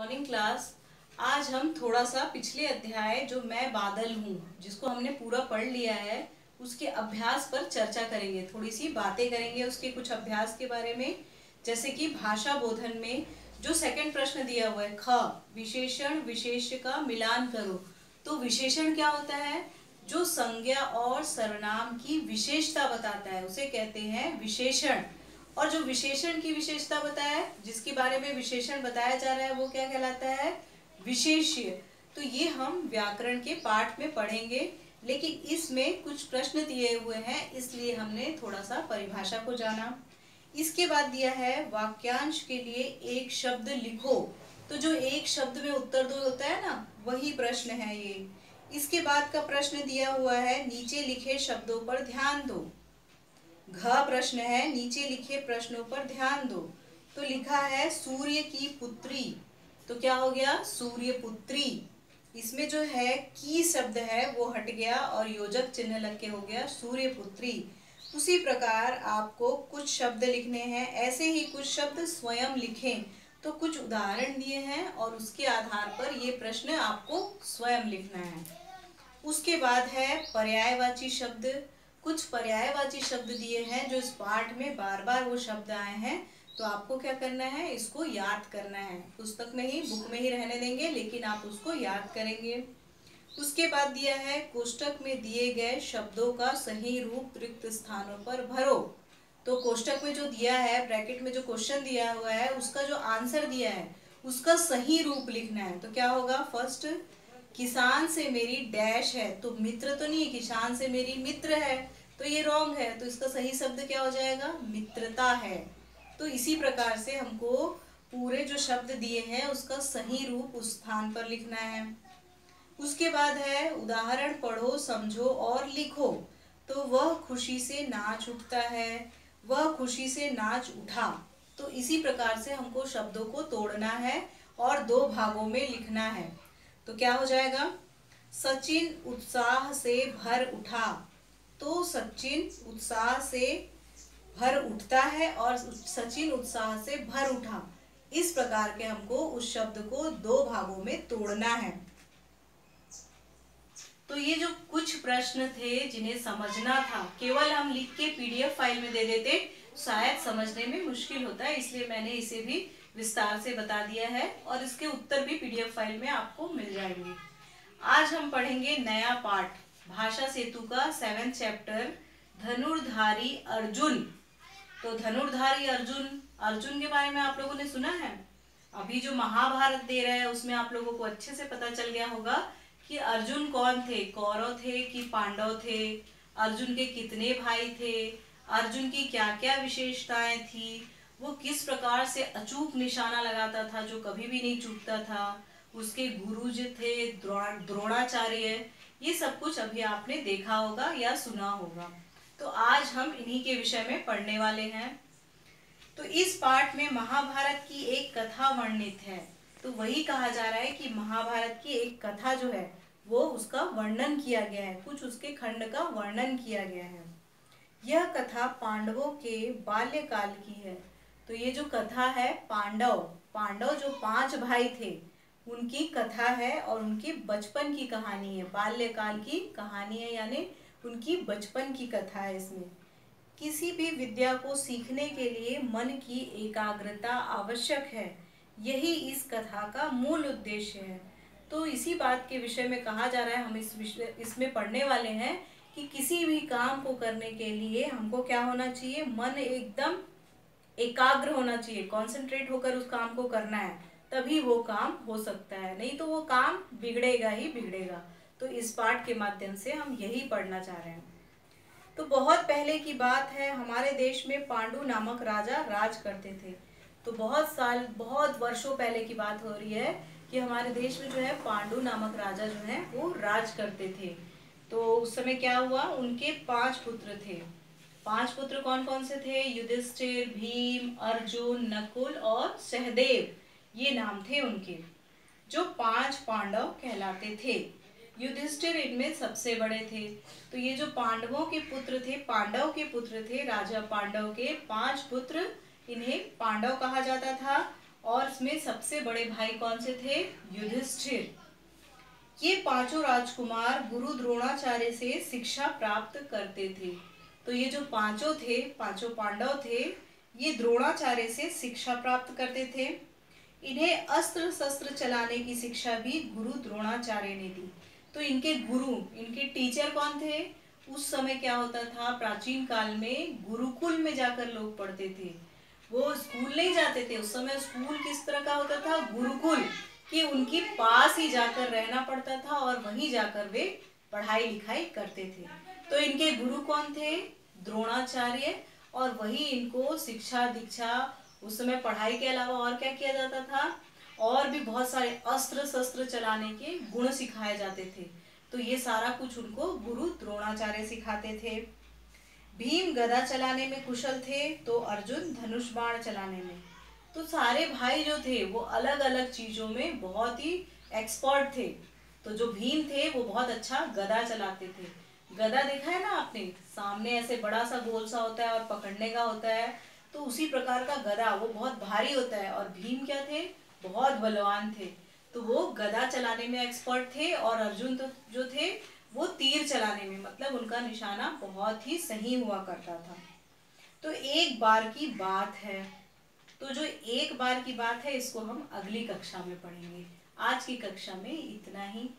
Morning class. आज हम थोड़ा सा पिछले अध्याय जो मैं बादल हूँ जिसको हमने पूरा पढ़ लिया है उसके अभ्यास पर चर्चा करेंगे, थोड़ी सी बातें करेंगे उसके कुछ अभ्यास के बारे में। जैसे कि भाषा बोधन में जो सेकंड प्रश्न दिया हुआ है, ख विशेषण विशेष्य का मिलान करो। तो विशेषण क्या होता है? जो संज्ञा और सर्वनाम की विशेषता बताता है उसे कहते हैं विशेषण। और जो विशेषण की विशेषता बताया, जिसके बारे में विशेषण बताया जा रहा है, वो क्या कहलाता है? विशेष्य। तो ये हम व्याकरण के पाठ में पढ़ेंगे, लेकिन इसमें कुछ प्रश्न दिए हुए हैं इसलिए हमने थोड़ा सा परिभाषा को जाना। इसके बाद दिया है वाक्यांश के लिए एक शब्द लिखो। तो जो एक शब्द में उत्तर दो होता है ना, वही प्रश्न है ये। इसके बाद का प्रश्न दिया हुआ है नीचे लिखे शब्दों पर ध्यान दो। घ प्रश्न है, नीचे लिखे प्रश्नों पर ध्यान दो। तो लिखा है सूर्य की पुत्री। तो क्या हो गया? सूर्य पुत्री। इसमें जो है की शब्द है वो हट गया और योजक चिन्ह लग के हो गया सूर्य पुत्री। उसी प्रकार आपको कुछ शब्द लिखने हैं, ऐसे ही कुछ शब्द स्वयं लिखें। तो कुछ उदाहरण दिए हैं और उसके आधार पर ये प्रश्न आपको स्वयं लिखना है। उसके बाद है पर्यायवाची शब्द। कुछ पर्यायवाची शब्द दिए हैं जो इस पाठ में बार बार वो शब्द आए हैं, तो आपको क्या करना है? इसको याद करना है। पुस्तक में ही, बुक में ही रहने देंगे, लेकिन आप उसको याद करेंगे। उसके बाद दिया है कोष्टक में दिए गए शब्दों का सही रूप रिक्त स्थानों पर भरो। तो कोष्टक में जो दिया है, ब्रैकेट में जो क्वेश्चन दिया हुआ है, उसका जो आंसर दिया है उसका सही रूप लिखना है। तो क्या होगा? फर्स्ट, किसान से मेरी डैश है। तो मित्र तो नहीं, किसान से मेरी मित्र है, तो ये रॉन्ग है। तो इसका सही शब्द क्या हो जाएगा? मित्रता है। तो इसी प्रकार से हमको पूरे जो शब्द दिए हैं उसका सही रूप उस स्थान पर लिखना है। उसके बाद है उदाहरण पढ़ो, समझो और लिखो। तो वह खुशी से नाच उठता है, वह खुशी से नाच उठा। तो इसी प्रकार से हमको शब्दों को तोड़ना है और दो भागों में लिखना है। तो क्या हो जाएगा? सचिन उत्साह से भर उठा। तो सचिन उत्साह से भर उठता है और सचिन उत्साह से भर उठा। इस प्रकार के हमको उस शब्द को दो भागों में तोड़ना है। तो ये जो कुछ प्रश्न थे जिन्हें समझना था, केवल हम लिख के पीडीएफ फाइल में दे देते शायद समझने में मुश्किल होता है, इसलिए मैंने इसे भी विस्तार से बता दिया है और इसके उत्तर भी पीडीएफ फाइल में आपको मिल जाएंगे। आज हम पढ़ेंगे नया पाठ, भाषा सेतु का 7th चैप्टर, धनुर्धारी अर्जुन। तो धनुर्धारी अर्जुन, अर्जुन के बारे में आप लोगों ने सुना है? अभी जो महाभारत दे रहा है उसमें आप लोगों को अच्छे से पता चल गया होगा कि अर्जुन कौन थे, कौरव थे कि पांडव थे, अर्जुन के कितने भाई थे, अर्जुन की क्या क्या विशेषताएं थी, वो किस प्रकार से अचूक निशाना लगाता था जो कभी भी नहीं चूकता था, उसके गुरु जो थे द्रोणाचार्य, ये सब कुछ अभी आपने देखा होगा या सुना होगा। तो आज हम इन्हीं के विषय में पढ़ने वाले हैं। तो इस पाठ में महाभारत की एक कथा वर्णित है। तो वही कहा जा रहा है कि महाभारत की एक कथा जो है वो उसका वर्णन किया गया है, कुछ उसके खंड का वर्णन किया गया है। यह कथा पांडवों के बाल्यकाल की है। तो ये जो कथा है पांडव जो 5 भाई थे उनकी कथा है और उनकी बचपन की कहानी है, बाल्यकाल की कहानी है, यानी उनकी बचपन की कथा है। इसमें किसी भी विद्या को सीखने के लिए मन की एकाग्रता आवश्यक है, यही इस कथा का मूल उद्देश्य है। तो इसी बात के विषय में कहा जा रहा है, हम इसमें पढ़ने वाले हैं कि किसी भी काम को करने के लिए हमको क्या होना चाहिए? मन एकदम एकाग्र होना चाहिए, कॉन्सेंट्रेट होकर उस काम को करना है, तभी वो काम हो सकता है, नहीं तो वो काम बिगड़ेगा ही बिगड़ेगा। तो इस पाठ के माध्यम से हम यही पढ़ना चाह रहे हैं। तो बहुत पहले की बात है, हमारे देश में पांडु नामक राजा राज करते थे। तो बहुत वर्षों पहले की बात हो रही है कि हमारे देश में जो है पांडु नामक राजा जो है वो राज करते थे। तो उस समय क्या हुआ? उनके 5 पुत्र थे। 5 पुत्र कौन कौन से थे? युधिष्ठिर, भीम, अर्जुन, नकुल और सहदेव, ये नाम थे उनके, जो 5 पांडव कहलाते थे। युधिष्ठिर इनमें सबसे बड़े थे। तो ये जो पांडवों के पुत्र थे, पांडव के पुत्र थे, राजा पांडव के 5 पुत्र, इन्हें पांडव कहा जाता था। और इसमें सबसे बड़े भाई कौन से थे? युधिष्ठिर। ये पांचों राजकुमार गुरु द्रोणाचार्य से शिक्षा प्राप्त करते थे। तो ये जो पांचों थे, पांचों पांडव थे, ये द्रोणाचार्य से शिक्षा प्राप्त करते थे। इन्हें अस्त्र शस्त्र चलाने की शिक्षा भी गुरु द्रोणाचार्य ने दी। तो इनके गुरु, इनके टीचर कौन थे? उस समय क्या होता था, प्राचीन काल में गुरुकुल में जाकर लोग पढ़ते थे। वो स्कूल नहीं जाते थे। उस समय स्कूल किस तरह का होता था? गुरुकुल, कि उनके पास ही जाकर रहना पड़ता था और वहीं जाकर वे पढ़ाई लिखाई करते थे। तो इनके गुरु कौन थे? द्रोणाचार्य। और वही इनको शिक्षा दीक्षा, उस समय पढ़ाई के अलावा और क्या किया जाता था? और भी बहुत सारे अस्त्र शस्त्र चलाने के गुण सिखाए जाते थे। तो ये सारा कुछ उनको गुरु द्रोणाचार्य सिखाते थे। भीम गदा चलाने में कुशल थे, तो अर्जुन धनुष बाण चलाने में। तो सारे भाई जो थे वो अलग अलग चीजों में बहुत ही एक्सपर्ट थे। तो जो भीम थे वो बहुत अच्छा गदा चलाते थे। गदा देखा है ना आपने? सामने ऐसे बड़ा सा गोल सा होता है और पकड़ने का होता है। तो उसी प्रकार का गदा, वो बहुत भारी होता है। और भीम क्या थे? बहुत बलवान थे। तो वो गदा चलाने में एक्सपर्ट थे। और अर्जुन तो जो थे वो तीर चलाने में, मतलब उनका निशाना बहुत ही सही हुआ करता था। तो एक बार की बात है। तो जो एक बार की बात है इसको हम अगली कक्षा में पढ़ेंगे। आज की कक्षा में इतना ही।